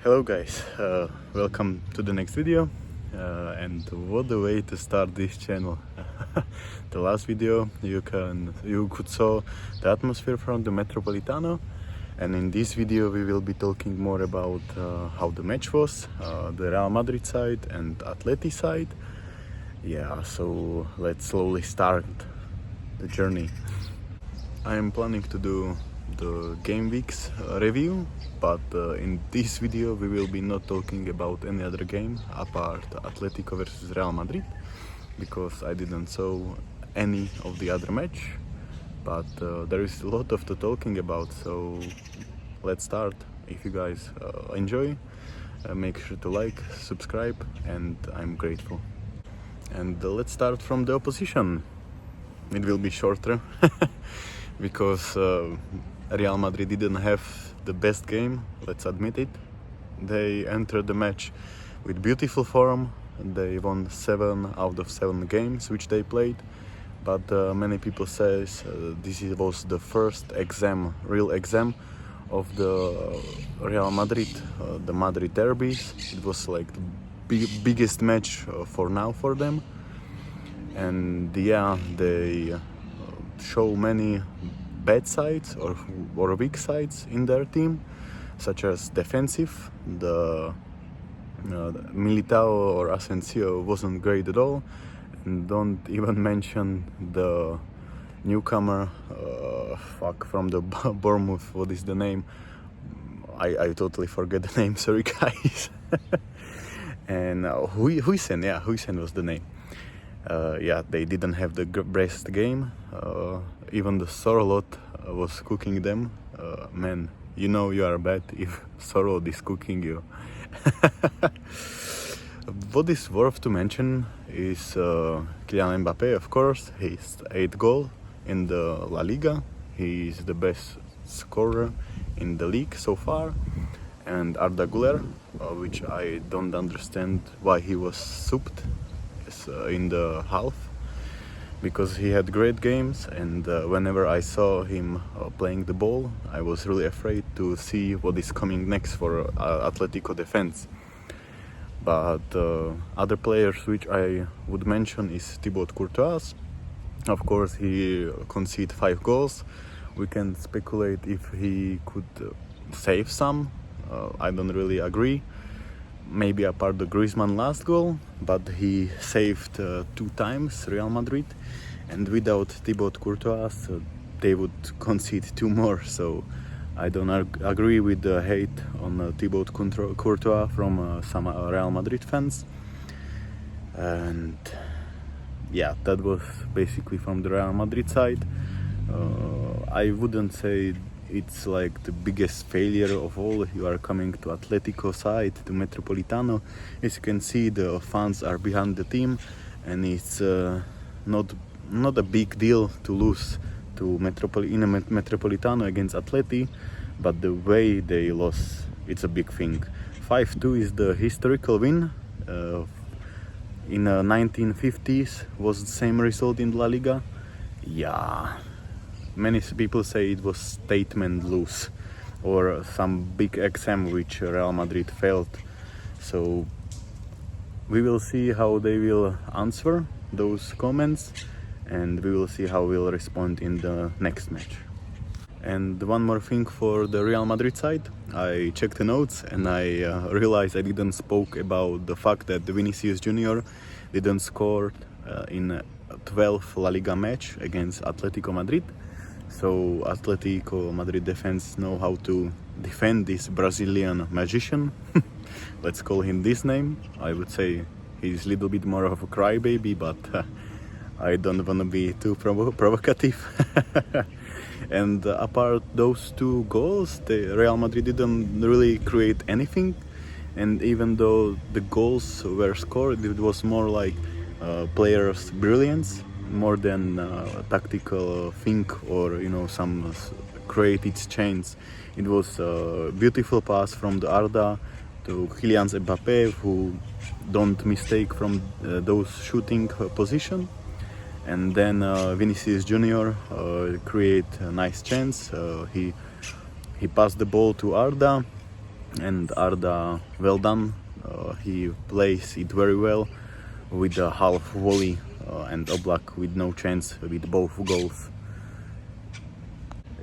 Hello guys, welcome to the next video. And what a way to start this channel. The last video you could saw the atmosphere from the Metropolitano, and in this video we will be talking more about how the match was, the Real Madrid side and Atleti side. Yeah, so let's slowly start the journey. I am planning to do the game weeks review, but in this video we will be not talking about any other game apart Atletico versus Real Madrid, because I didn't saw any of the other match, but there is a lot of the talking about, so let's start. If you guys enjoy, make sure to like, subscribe, and I'm grateful. And let's start from the opposition. It will be shorter because Real Madrid didn't have the best game, let's admit it. They entered the match with beautiful form. They won 7 out of 7 games which they played, but many people say this was the first real exam of the Real Madrid, the Madrid Derbies. It was like the biggest match for now for them, and yeah, they show many bad sides or weak sides in their team, such as defensive. The Militao or Asensio wasn't great at all, and don't even mention the newcomer from the Bournemouth. What is the name? I totally forget the name, sorry guys. And Huijsen was the name. Yeah, they didn't have the best game. Even the Sorlot was cooking them. Man, you know you are bad if Sorlot is cooking you. What is worth to mention is Kylian Mbappé, of course. His 8th goal in the LaLiga. He is the best scorer in the league so far. And Arda Güler, which I don't understand why he was subbed in the half, because he had great games, and whenever I saw him playing the ball, I was really afraid to see what is coming next for Atletico defense. But other players which I would mention is Thibaut Courtois. Of course, he conceded 5 goals. We can speculate if he could save some. I don't really agree. Maybe apart the Griezmann last goal, but he saved 2 times Real Madrid, and without Thibaut Courtois they would concede 2 more. So I don't agree with the hate on Thibaut Courtois from some Real Madrid fans. And yeah, that was basically from the Real Madrid side. I wouldn't say it's like the biggest failure of all. You are coming to Atletico side, to Metropolitano. As you can see, the fans are behind the team, and it's not a big deal to lose to Metropolitano against Atleti, but the way they lost, it's a big thing. 5-2 is the historical win. In 1950s was the same result in La Liga. Yeah. Many people say it was statement lose or some big exam which Real Madrid failed. So we will see how they will answer those comments, and we will see how we'll respond in the next match. And one more thing for the Real Madrid side, I checked the notes and I realized I didn't spoke about the fact that Vinicius Junior didn't score in 12 La Liga match against Atletico Madrid. So Atletico Madrid defense know how to defend this Brazilian magician. Let's call him this name. I would say he's a little bit more of a crybaby, but I don't want to be too provocative. And apart those 2 goals, the Real Madrid didn't really create anything. And even though the goals were scored, it was more like players' brilliance, more than tactical thing or some created change. It was a beautiful pass from the Arda to Kylian Mbappé, who don't mistake from those shooting position, and then Vinicius Junior create a nice chance. He passed the ball to Arda, and Arda, well done. He plays it very well with a half volley, and Oblak with no chance with both goals.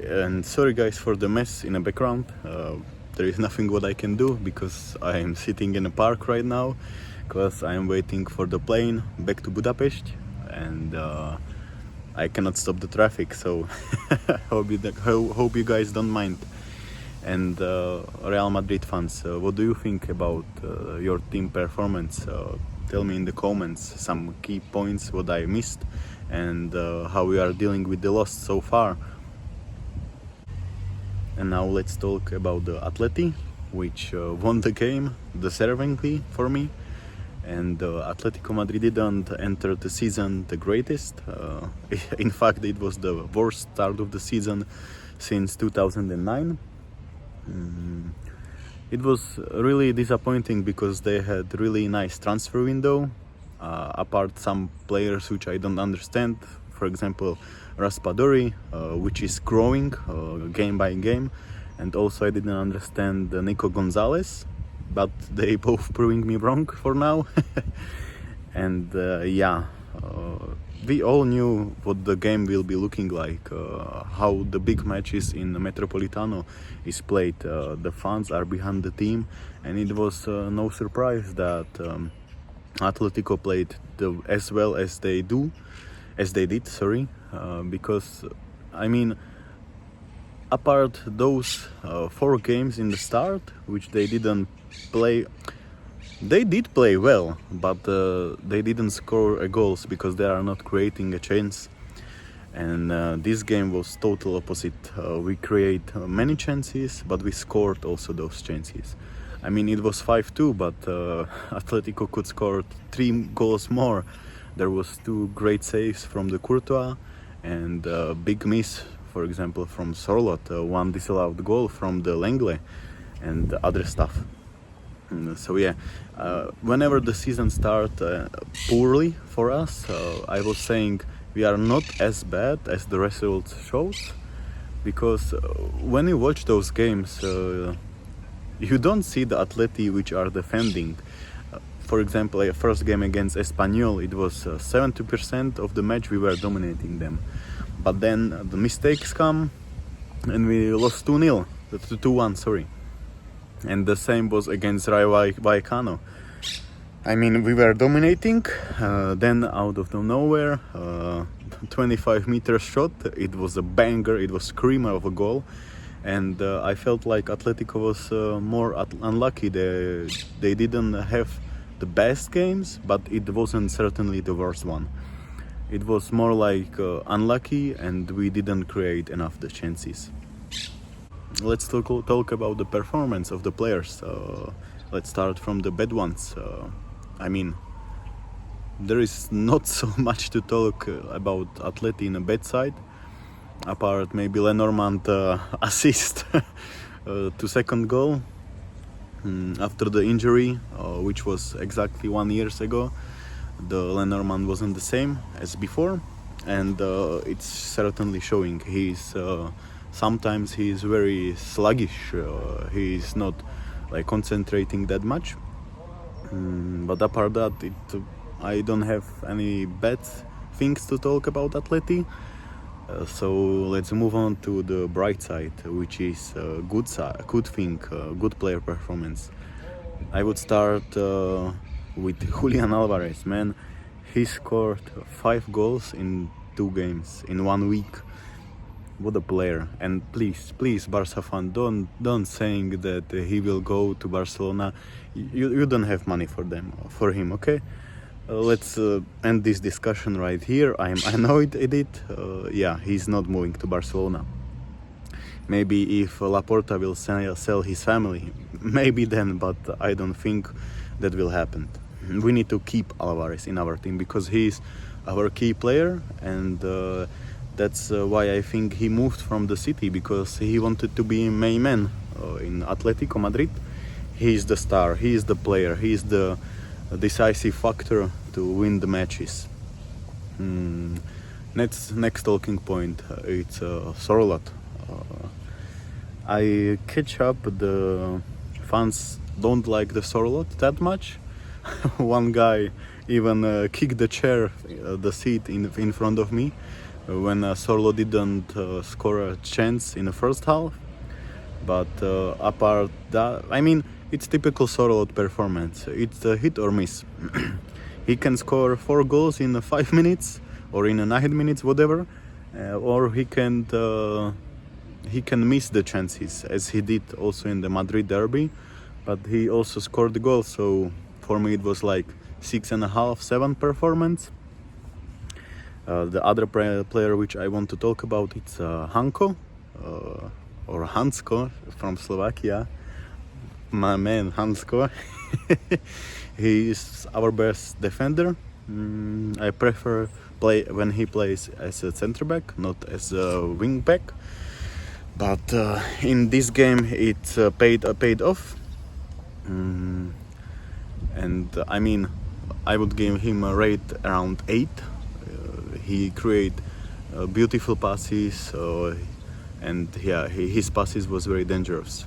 And sorry guys for the mess in the background. There is nothing what I can do because I am sitting in a park right now because I am waiting for the plane back to Budapest, and I cannot stop the traffic, so hope you guys don't mind. And Real Madrid fans, what do you think about your team performance? Tell me in the comments some key points what I missed, and how we are dealing with the loss so far. And now let's talk about the Atleti, which won the game deservingly for me. And Atlético Madrid didn't enter the season the greatest. In fact, it was the worst start of the season since 2009. It was really disappointing because they had really nice transfer window. Apart some players which I don't understand, for example Raspadori, which is growing game by game, and also I didn't understand Nico Gonzalez, but they both proving me wrong for now. And we all knew what the game will be looking like, how the big matches in Metropolitano is played. The fans are behind the team, and it was no surprise that Atletico played as well as they did. Sorry, because I mean, apart those 4 games in the start, which they didn't play. They did play well, but they didn't score goals because they are not creating a chance. And this game was total opposite. We create many chances, but we scored also those chances. I mean, it was 5-2, but Atletico could score 3 goals more. There was 2 great saves from the Courtois and big miss, for example, from Sorloth, 1 disallowed goal from the Lenglet and other stuff. So yeah, whenever the season started poorly for us, I was saying we are not as bad as the results shows, because when you watch those games, you don't see the Atleti which are defending. For example, a first game against Espanyol, it was 70% of the match we were dominating them, but then the mistakes come and we lost 2-0, 2-1, sorry. And the same was against Rayo Vallecano. I mean, we were dominating, then out of nowhere, 25-meter shot, it was a banger, it was a screamer of a goal, and I felt like Atletico was more unlucky. They didn't have the best games, but it wasn't certainly the worst one. It was more like unlucky, and we didn't create enough the chances. Let's talk about the performance of the players. Let's start from the bad ones. I mean, there is not so much to talk about Atleti in a bad side, apart maybe Lenormand assist to second goal after the injury, which was exactly 1 year ago. The Lenormand wasn't the same as before, and it's certainly showing. Sometimes he is very sluggish. He is not like concentrating that much. But apart that, I don't have any bad things to talk about Atleti. So let's move on to the bright side, which is good thing, good player performance. I would start with Julian Alvarez. Man, he scored 5 goals in 2 games in 1 week. What a player! And please, Barca fan, don't saying that he will go to Barcelona. You don't have money for him, okay? Let's end this discussion right here. I'm annoyed at it. Yeah, he's not moving to Barcelona. Maybe if Laporta will sell his family, maybe then, but I don't think that will happen. We need to keep Alvarez in our team because he's our key player, and that's why I think he moved from the city, because he wanted to be main man in Atlético Madrid. He is the star, he is the player, he is the decisive factor to win the matches. Next talking point, it's Sorloth. I catch up the fans don't like the Sorloth that much. One guy even kicked the chair, the seat in front of me when Sorloth didn't score a chance in the first half. But apart that, I mean, it's typical Sorloth performance. It's a hit or miss. He can score 4 goals in 5 minutes or in 9 minutes, whatever, or he can miss the chances, as he did also in the Madrid Derby. But he also scored the goal, so for me it was like 6.5, 7 performance. The other player which I want to talk about, it's Hanko, or Hansko from Slovakia. My man Hansko. He is our best defender. I prefer play when he plays as a center back, not as a wing back. But in this game it paid off. And I mean, I would give him a rate around 8. He create beautiful passes, and yeah, his passes was very dangerous.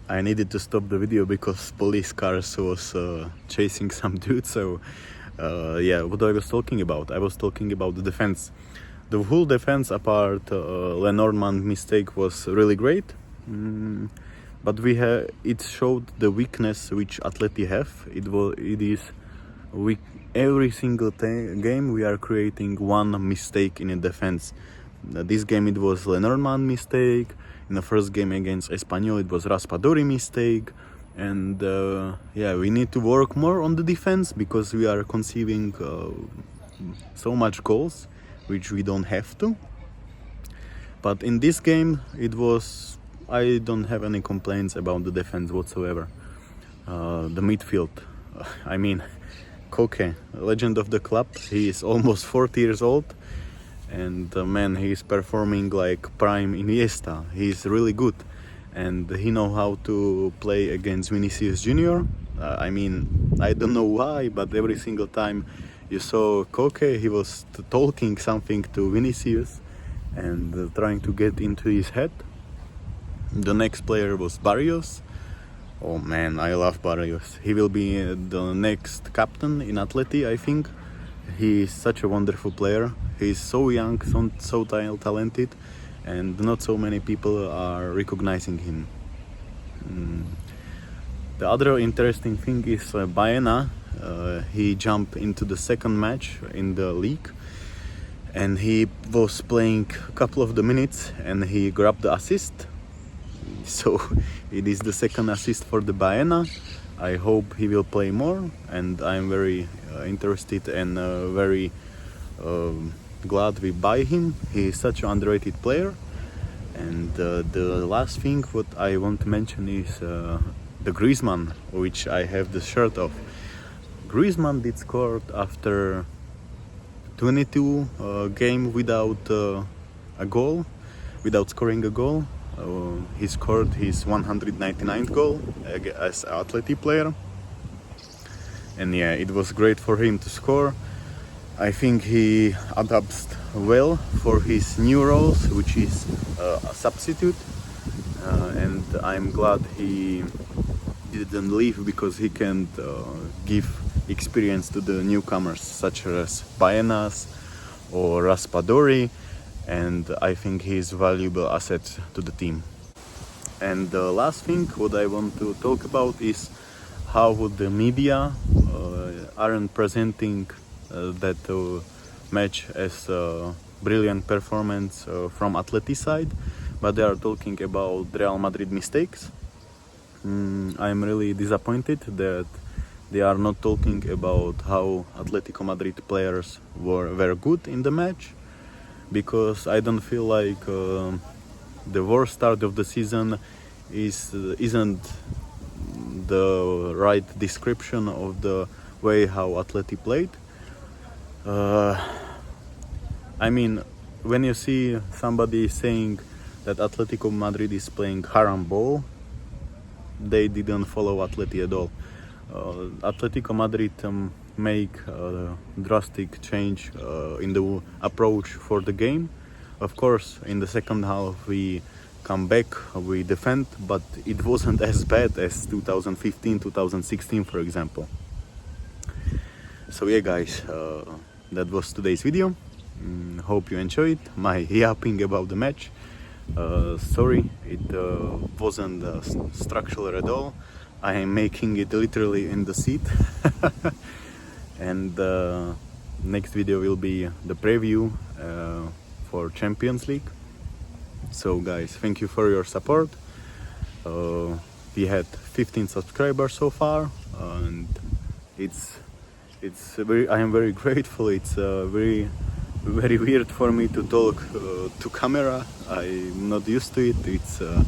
I needed to stop the video because police cars was chasing some dude. So yeah, what I was talking about? I was talking about the defense. The whole defense, apart Lenormand mistake, was really great. But it showed the weakness which Atleti have. It is weak. Every single game we are creating one mistake in a defense. This game it was Lenormand mistake. In the first game against Espanyol it was Raspadori mistake. And yeah, we need to work more on the defense because we are conceding so much goals, which we don't have to. But in this game I don't have any complaints about the defense whatsoever. The midfield, I mean, Koke, legend of the club, he is almost 40 years old, and man, he is performing like prime Iniesta. He is really good, and he know how to play against Vinicius Junior. I mean, I don't know why, but every single time you saw Koke, he was talking something to Vinicius and trying to get into his head. The next player was Barrios. Oh man, I love Barrios. He will be the next captain in Atleti, I think. He is such a wonderful player. He is so young, so talented, and not so many people are recognizing him. The other interesting thing is Baena. He jumped into the second match in the league, and he was playing a couple of the minutes, and he grabbed the assist. So it is the second assist for the Baena. I hope he will play more, and I'm very interested and very glad we buy him. He is such an underrated player. And the last thing what I want to mention is the Griezmann, which I have the shirt of. Griezmann did score after 22 game without a goal, without scoring a goal. He scored his 199th goal as an Atleti player, and yeah, it was great for him to score. I think he adapts well for his new roles, which is a substitute, and I'm glad he didn't leave because he can give experience to the newcomers such as Baenas or Raspadori. And I think he's a valuable asset to the team. And the last thing what I want to talk about is how the media aren't presenting that match as a brilliant performance from Atleti side, but they are talking about Real Madrid mistakes. I'm really disappointed that they are not talking about how Atlético Madrid players were good in the match. Because I don't feel like the worst start of the season isn't the right description of the way how Atleti played. I mean, when you see somebody saying that Atlético Madrid is playing haram ball, they didn't follow Atleti at all. Atletico Madrid make a drastic change in the approach for the game. Of course, in the second half we come back, we defend, but it wasn't as bad as 2015, 2016, for example. So yeah, guys, that was today's video. Hope you enjoyed my yapping about the match. Sorry, it wasn't structural at all. I am making it literally in the seat. And next video will be the preview for Champions League. So guys, thank you for your support. We had 15 subscribers so far, and I am very grateful. It's very weird for me to talk to camera. I'm not used to it. It's a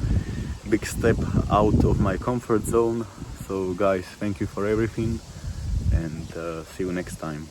big step out of my comfort zone. So guys, thank you for everything, and see you next time.